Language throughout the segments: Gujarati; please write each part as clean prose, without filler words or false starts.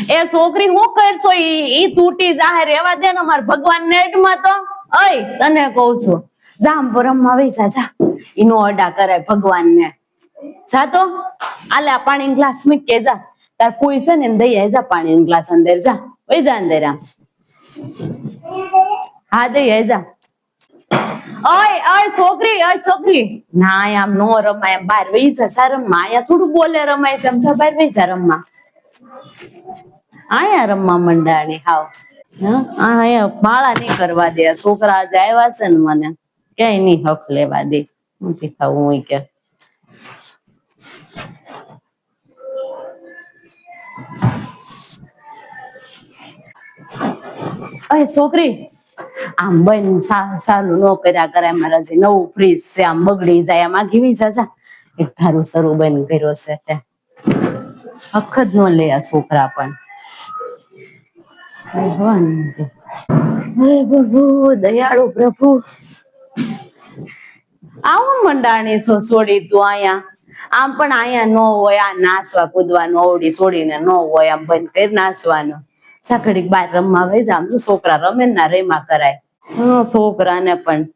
એ છોકરી હું કરશો ઈ તૂટી જાહે રેવા દે ને માર ભગવાન નેટમાં તો અય તને કહું છું જામ રમવા વૈસા જા ઈનો અડા કરાય ભગવાન ને જા તો આલે આ પાણી ગ્લાસ મૂકે જા તાર કોઈ છે ને દઈ આય જા પાણી ગ્લાસ અંદર જા ઓય જા અંદર આમ હા દઈ આય જા ઓય છોકરી ના આમ નો રમાય બાર વઈ જા સા રમવા આયા થોડું બોલે રમાય છે સમજા બાર વઈ જા રમવા આયા રમવા મંડાણી હાવ અહીંયા માળા નહીં કરવા દે છોકરા આજે આવ્યા છે ને મને ક્યાંય નહીં હક લેવા દે નથી ખાવું હોય કે અરે છોકરી આમ બન સારું ન કર્યા કરે મારા જે નવું ફ્રીજ છે આમ બગડી જાય આમ આગી જા એક ધારું સરું બંધ કર્યો છે તે હક જ ન લે આ છોકરા પણ ભગવાન પ્રભુ દયાળુ પ્રભુ આવું મંડાણી છોડી તું અહીંયા આમ પણ અહીંયા ન હોય આ નાચવા કૂદવાનું અવડી છોડીને ન હોય આમ બંધ કરી નાચવાનું સાકડીક બાર રમવા વહી જા આમ જો છોકરા રમે ના રેમાં કરાય છોકરાને પણ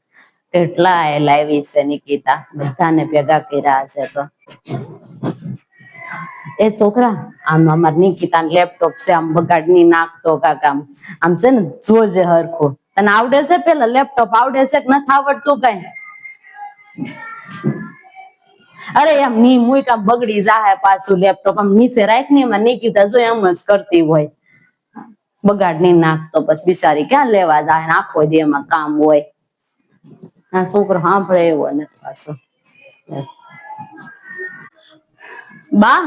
કેટલા લાવી છે નિકિતા બધાને ભેગા કર્યા છે તો એ છોકરા આમ અમાર નિકિતા લેપટોપ છે આમ બગાડ ની નાખતો કાકા આમ છે ને જોજે હરખું તને આવડે છે પેલા લેપટોપ આવડે છે કે નથી આવડતું કઈ અરે એમ ની મુઈ કામ બગડી જાહે પાછું લેપટોપ આમ નીચે રાખ ને એમાં નિકિતા જો એમ જ કરતી હોય બગાડ ની નાખતો બસ બિચારી ક્યાં લેવા જાય આખો દી એમાં કામ હોય આ છોકરો સાંભળે એવો નથી પાછો બા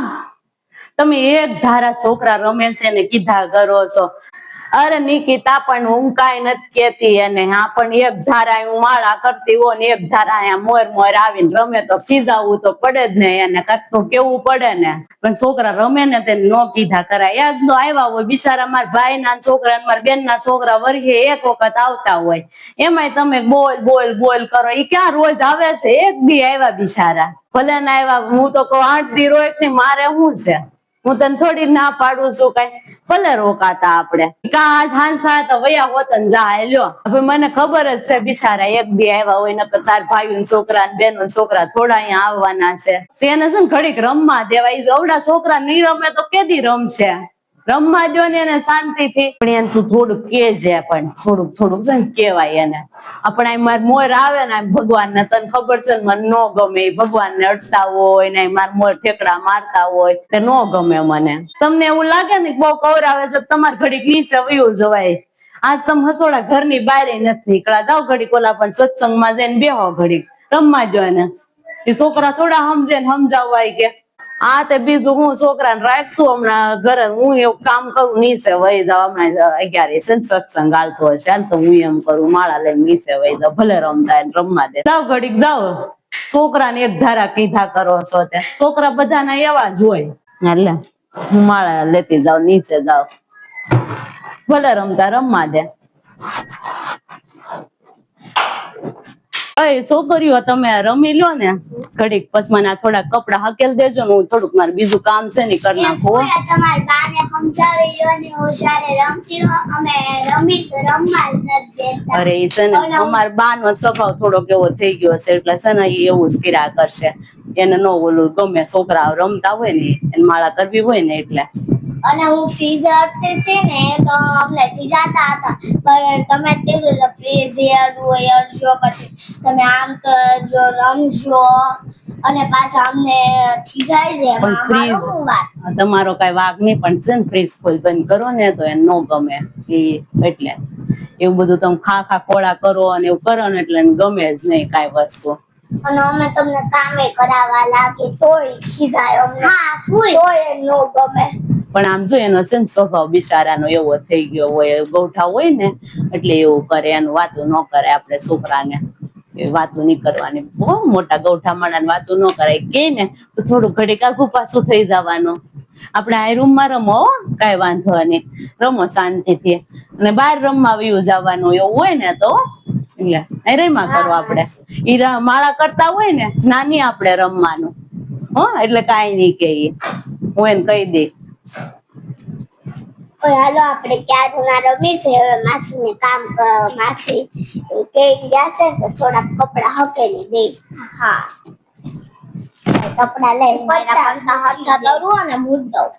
તમે એક ધારા છોકરા રમે છે ને કીધા કરો છો અરે નિકિતા પણ હું કઈ નથી કેતી અને હા પણ એક ધારા હું માળા કરતી હોય ને એક ધારા અહીંયા મોર આવીને રમે તો ખીજાવું તો પડે જ ને એને કાંક કેવું પડે ને પણ છોકરા રમે ને તેને નો કીધા કરાય યાદ નો આવ્યા હોય બિચારા મારા ભાઈ ના છોકરા મારા બેન ના છોકરા વર્ગે એક વખત આવતા હોય એમાંય તમે બોલ કરો એ ક્યાં રોજ આવે છે એક દી આવ્યા બિચારા ભલે ના આવ્યા હું તો કહું 8 દી રોજ ની મારે શું છે હું તને થોડી ના પાડું છું કઈ ભલે રોકાતા આપડે વયા હોત ને જા લ્યો હવે મને ખબર જ છે બિચારા એક દી આવ્યા હોય નકર તાર ભાઈ છોકરા ને બેન છોકરા થોડા અહીંયા આવવાના છે તેને છે ને ઘડીક રમવા દેવાય અવડા છોકરા નહીં રમે તો કેદી રમશે રમવા દો ને એને શાંતિથી પણ એને તું થોડુંક કેજે પણ થોડુંક છે ને કેવાય એને આપણે માર મોર આવે ને ભગવાન ને તને ખબર છે ને મને નો ગમે ભગવાન ને અડતા હોય ને માર મોર ઠેકડા મારતા હોય તે નો ગમે મને તમને એવું લાગે ને બહુ કવરાવે છે તમારે ઘડીક નીચે વયું જવાય આજ તમે હસોડા ઘરની બહાર નથી નીકળ્યા જાઓ ઘડીક ઓલા પણ સત્સંગમાં જઈને બેહો ઘડીક રમવા જો ને એ છોકરા થોડા સમજે ને સમજાવવાય કે આ તે બીજું હું છોકરાને રાખતું હમણાં ઘરે હું એવું કામ કરું નીચે વહી જાવ હમણાં 11 સત્સંગ હાલતો હશે હાલ તો હું એમ કરું માળા લઈને નીચે વહી જાવ ભલે રમતા રમવા દે જાવ ઘડીક જાવ છોકરાને એક ધારા કીધા કરો છો તે છોકરા બધાના એવા જ હોય એટલે હું માળા લેતી જાવ નીચે જાવ ભલે રમતા રમવા દે છોકરીઓ તમે રમી લો ને ઘડીક પછી મને થોડા કપડા હકેલ દેજો ને હું થોડુંક મારે બીજું કામ છે ને કરી નાખું અરે એ છે ને અમારા બા નો સ્વભાવ થોડોક એવો થઈ ગયો છે એટલે છે ને એ એવું જ કર્યા કરશે એને નો ઓલું ગમે છોકરા રમતા હોય ને એને માળા કરવી હોય ને એટલે અને હું ફ્રીઝ અડતી હતી ને તો અમને ખીજાતા હતા પણ તમે કીધું ફ્રીઝ અડજો પછી તમે આમ કરજો રમજો અને પાછા અમને ખીજાય છે તમારો કઈ વાગ નહીં પણ છે ને ફ્રીઝ ફૂલ બંધ કરો ને તો એને નો ગમે એટલે એવું બધું તમે ખા ખોળા કરો અને એવું કરો ને એટલે ગમે જ નહીં કઈ વસ્તુ અને અમે તમને કામે કરાવવા લાગી તોય ખીજાય અમને હા તોય નો ગમે પણ આમ જો એનો છે ને સ્વભાવ બિચારાનો એવો થઈ ગયો હોય ગૌઠા હોય ને એટલે એવું કરે એનું વાતું ન કરે આપણે છોકરાને વાતું નહીં કરવાની બહુ મોટા ગૌઠા માણા વાતું ન કરાય કે ને તો થોડું ઘડીક આઘું પાછું થઈ જવાનું આપણે આ રૂમમાં રમો કઈ વાંધો નહીં રમો શાંતિથી અને બહાર રમવા વયું જવાનું એવું હોય ને તો એટલે રેમાં કરો આપણે ઈ માળા કરતા હોય ને નાની આપણે રમવાનું હો એટલે કઈ નહીં કે હું એને કહી દઈ ઓય હાલો આપણે ક્યાં રમી છે હવે માસીને કામ માસી કે ગયા છે તો થોડાક કપડા હકેલી દે હા કપડા લઈ મારા પડતા હરખા કરું અને મૂળ દઉં